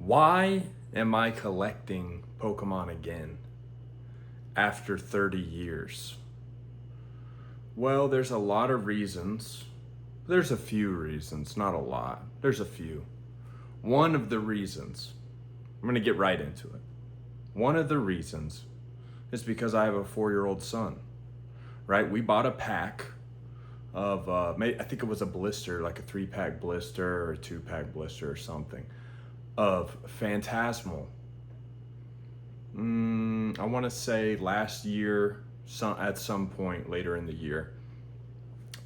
Why am I collecting Pokemon again after 30 years? Well, there's a lot of reasons. There's a few reasons, not a lot. There's a few. One of the reasons, I'm going to get right into it. One of the reasons is because I have a 4-year-old son, right? We bought a pack of, I think it was a blister, like a 3-pack blister or a 2-pack blister or something, of Phantasmal. I want to say last year, at some point later in the year.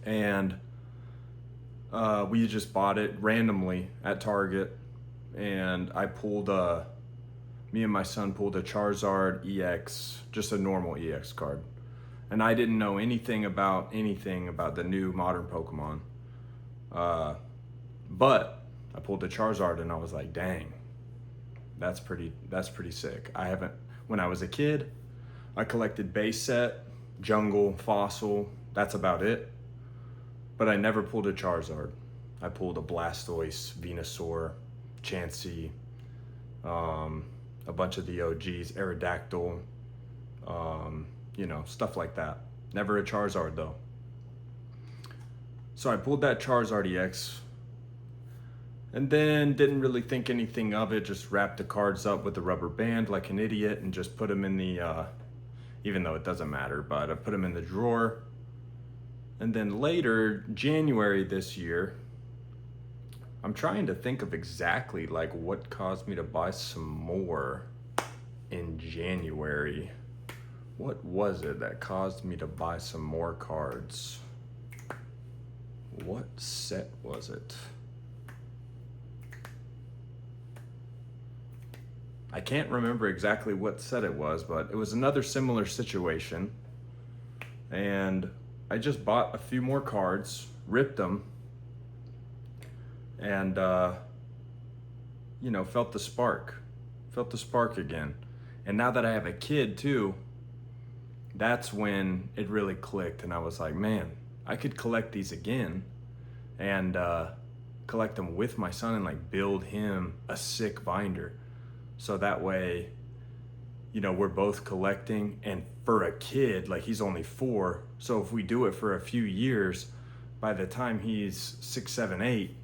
And we just bought it randomly at Target. And me and my son pulled a Charizard EX, just a normal EX card. And I didn't know anything about the new modern Pokemon. But I pulled the Charizard and I was like, dang, that's pretty sick. When I was a kid, I collected base set, jungle, fossil, that's about it. But I never pulled a Charizard. I pulled a Blastoise, Venusaur, Chansey, a bunch of the OGs, Aerodactyl, stuff like that. Never a Charizard though. So I pulled that Charizard EX and then didn't really think anything of it, just wrapped the cards up with a rubber band like an idiot and just put them in the, even though it doesn't matter, but I put them in the drawer. And then later, January this year, I'm trying to think of exactly like what caused me to buy some more in January. What was it that caused me to buy some more cards? What set was it? I can't remember exactly what set it was, but it was another similar situation. And I just bought a few more cards, ripped them, and, felt the spark again. And now that I have a kid too, that's when it really clicked. And I was like, man, I could collect these again and collect them with my son and like build him a sick binder. So that way, we're both collecting, and for a kid, like he's only 4. So if we do it for a few years, by the time he's 6, 7, 8,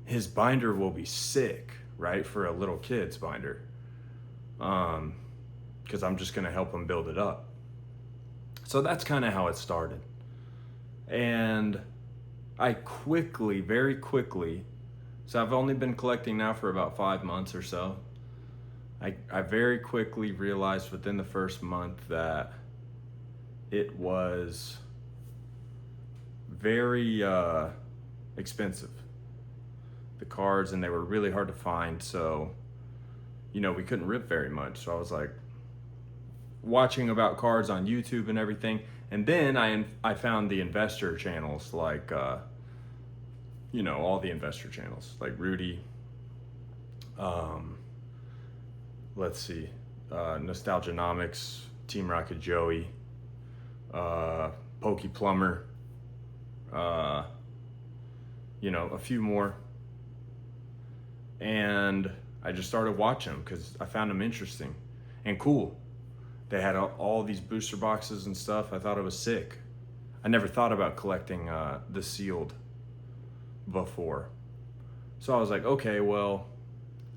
his binder will be sick, right? For a little kid's binder. Because I'm just going to help him build it up. So that's kind of how it started. And I very quickly, so I've only been collecting now for about 5 months or so. I very quickly realized within the first month that it was very expensive, the cards, and they were really hard to find. So, we couldn't rip very much. So I was like watching about cards on YouTube and everything. And then I found the investor channels, like, all the investor channels, like Rudy, Nostalgianomics, Team Rocket Joey, Pokey Plumber, a few more. And I just started watching them because I found them interesting and cool. They had all these booster boxes and stuff. I thought it was sick. I never thought about collecting the sealed before. So I was like, okay, well,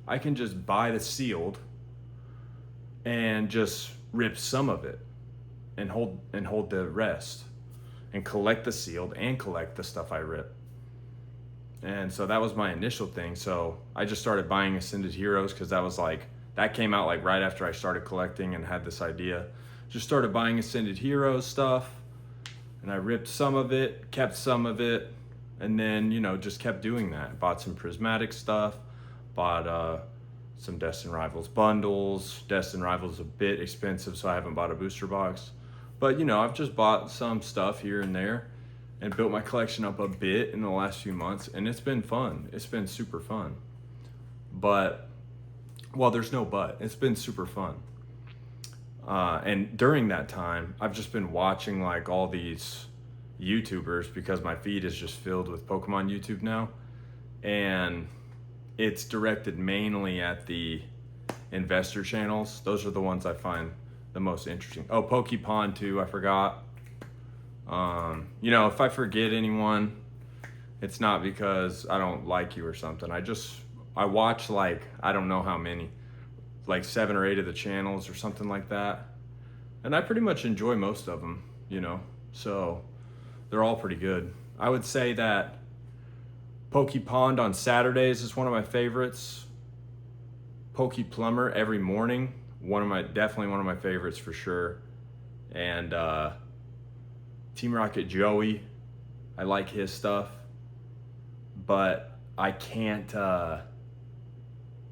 I can just buy the sealed and just rip some of it and hold the rest and collect the sealed and collect the stuff I rip. And so that was my initial thing. So I just started buying Ascended Heroes because that came out like right after I started collecting and had this idea. Just started buying Ascended Heroes stuff, and I ripped some of it, kept some of it, and then, just kept doing that. Bought some prismatic stuff, bought some Destined Rivals bundles. Destined Rivals a bit expensive, so I haven't bought a booster box. But, I've just bought some stuff here and there and built my collection up a bit in the last few months, and it's been fun. It's been super fun. But, well, there's no but. It's been super fun. And during that time, I've just been watching like all these YouTubers because my feed is just filled with Pokemon YouTube now. And it's directed mainly at the investor channels. Those are the ones I find the most interesting. Oh, Pokémon too, I forgot. You know, if I forget anyone, it's not because I don't like you or something. I watch like, I don't know how many, like 7 or 8 of the channels or something like that. And I pretty much enjoy most of them, you know, so they're all pretty good. I would say that Pokepond on Saturdays is one of my favorites. Pokeplumber every morning, definitely one of my favorites for sure. And Team Rocket Joey, I like his stuff, but I can't.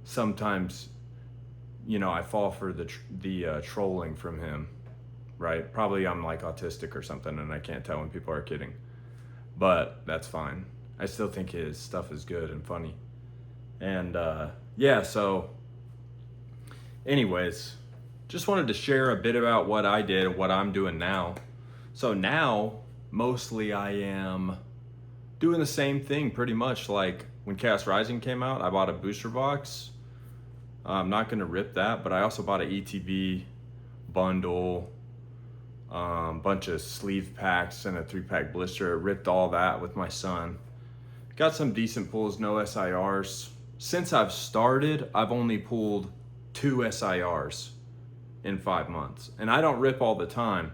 Sometimes, you know, I fall for the trolling from him, right? Probably I'm like autistic or something, and I can't tell when people are kidding, but that's fine. I still think his stuff is good and funny, and yeah. So, anyways, just wanted to share a bit about what I did and what I'm doing now. So now, mostly I am doing the same thing pretty much. Like when Chaos Rising came out, I bought a booster box. I'm not going to rip that, but I also bought an ETB bundle, bunch of sleeve packs and a 3-pack blister. Ripped all that with my son. Got some decent pulls, no SIRs. Since I've started, I've only pulled 2 SIRs in 5 months. And I don't rip all the time,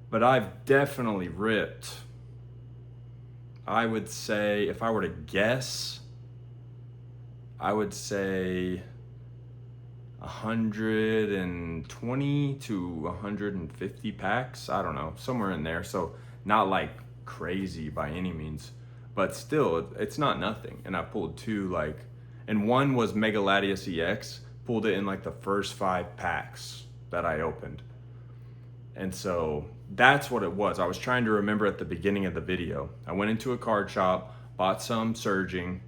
but I've definitely ripped, I would say, if I were to guess, I would say 120 to 150 packs. I don't know, somewhere in there. So not like crazy by any means, but still, it's not nothing. And I pulled 2, like, and one was Megaladius EX. Pulled it in like the first 5 packs that I opened. And so that's what it was. I was trying to remember at the beginning of the video. I went into a card shop, bought some Surging,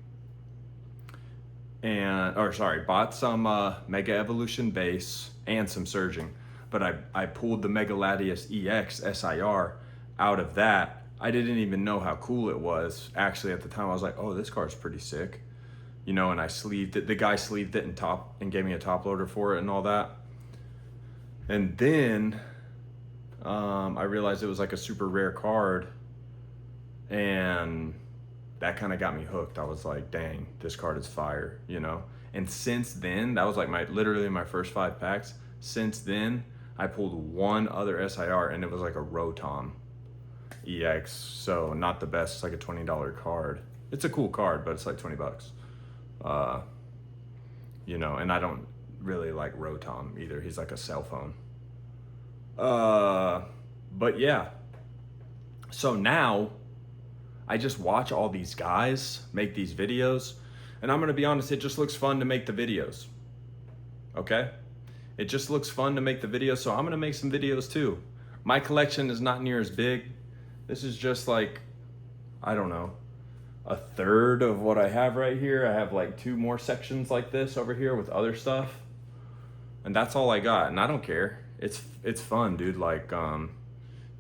bought some Mega Evolution base and some Surging. But I pulled the Megaladius EX SIR out of that. I didn't even know how cool it was. Actually, at the time, I was like, oh, this card's pretty sick. You know, and I sleeved it. The guy sleeved it and gave me a top loader for it and all that. And then I realized it was like a super rare card, and that kind of got me hooked. I was like, dang, this card is fire, you know? And since then, that was like literally my first 5 packs. Since then, I pulled 1 other SIR, and it was like a Rotom EX. So not the best. It's like a $20 card. It's a cool card, but it's like $20. You know, and I don't really like Rotom either. He's like a cell phone. But yeah. So now I just watch all these guys make these videos, and I'm going to be honest, it just looks fun to make the videos. Okay? It just looks fun to make the videos, so I'm going to make some videos too. My collection is not near as big. This is just like, I don't know, a third of what I have right here. I have like 2 more sections like this over here with other stuff, and that's all I got, and I don't care. It's fun, dude. Like, you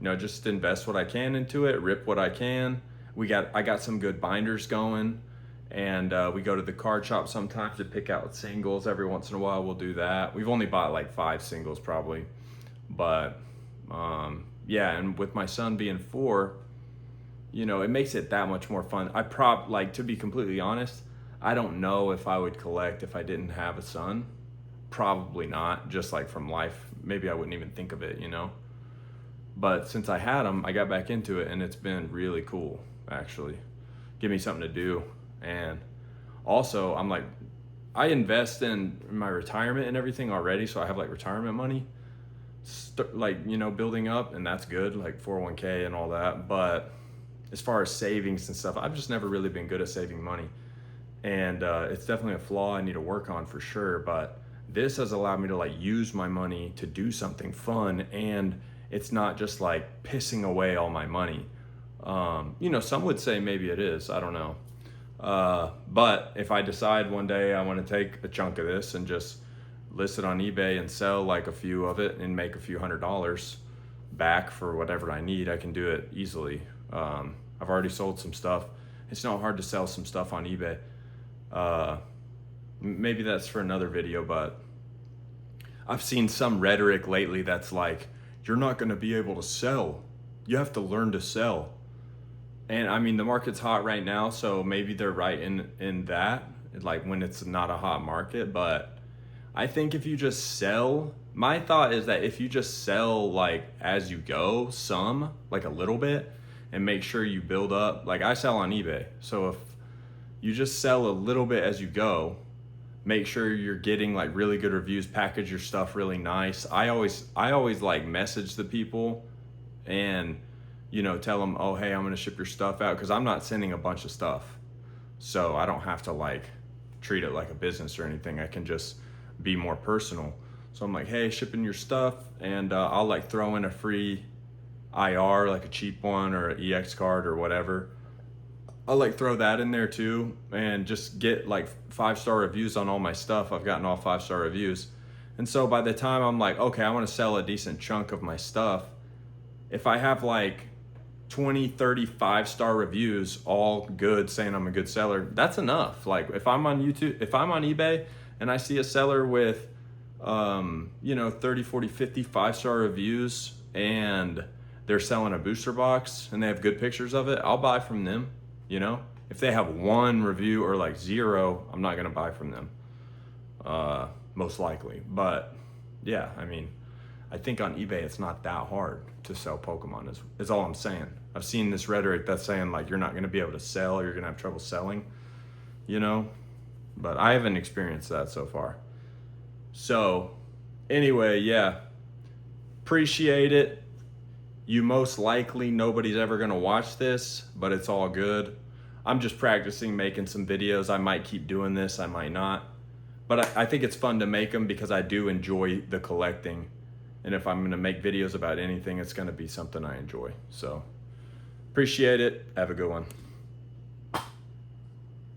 know, just invest what I can into it, rip what I can. I got some good binders going, and we go to the card shop sometimes to pick out singles. Every once in a while we'll do that. We've only bought like 5 singles probably, but yeah, and with my son being 4, you know, it makes it that much more fun. Like, to be completely honest, I don't know if I would collect if I didn't have a son. Probably not, just like from life. Maybe I wouldn't even think of it, you know? But since I had him, I got back into it, and it's been really cool, actually. Give me something to do. And also, I'm like, I invest in my retirement and everything already, so I have like retirement money, like, you know, building up, and that's good, like 401k and all that. But as far as savings and stuff, I've just never really been good at saving money. And it's definitely a flaw I need to work on for sure. But this has allowed me to like use my money to do something fun, and it's not just like pissing away all my money. You know, some would say maybe it is, I don't know. But if I decide one day I want to take a chunk of this and just list it on eBay and sell like a few of it and make a few $100s back for whatever I need, I can do it easily. I've already sold some stuff. It's not hard to sell some stuff on eBay. maybe that's for another video, but I've seen some rhetoric lately that's like, you're not going to be able to sell. You have to learn to sell. And I mean, the market's hot right now, so maybe they're right in that, like when it's not a hot market. But I think if you just sell, my thought is that if you just sell like as you go, some, like a little bit, and make sure you build up, like I sell on eBay. So if you just sell a little bit as you go, make sure you're getting like really good reviews, package your stuff really nice. I always like message the people and, you know, tell them, oh, hey, I'm going to ship your stuff out, because I'm not sending a bunch of stuff. So I don't have to like treat it like a business or anything. I can just be more personal. So I'm like, hey, shipping your stuff, and I'll like throw in a free IR, like a cheap one or an EX card or whatever. I'll like throw that in there too, and just get like 5-star reviews on all my stuff. I've gotten all 5-star reviews. And so by the time I'm like, okay, I want to sell a decent chunk of my stuff, if I have like 20, 30 5-star reviews, all good, saying I'm a good seller, that's enough. Like if I'm on YouTube, if I'm on eBay and I see a seller with, you know, 30, 40, 50 5-star reviews, and they're selling a booster box and they have good pictures of it, I'll buy from them. You know, if they have 1 review or like 0, I'm not going to buy from them, most likely. But yeah, I mean, I think on eBay, it's not that hard to sell Pokemon is all I'm saying. I've seen this rhetoric that's saying like, you're not going to be able to sell, you're going to have trouble selling, you know, but I haven't experienced that so far. So anyway, yeah, appreciate it. You most likely, nobody's ever gonna watch this, but it's all good. I'm just practicing making some videos. I might keep doing this, I might not. But I think it's fun to make them because I do enjoy the collecting. And if I'm gonna make videos about anything, it's gonna be something I enjoy. So, appreciate it. Have a good one.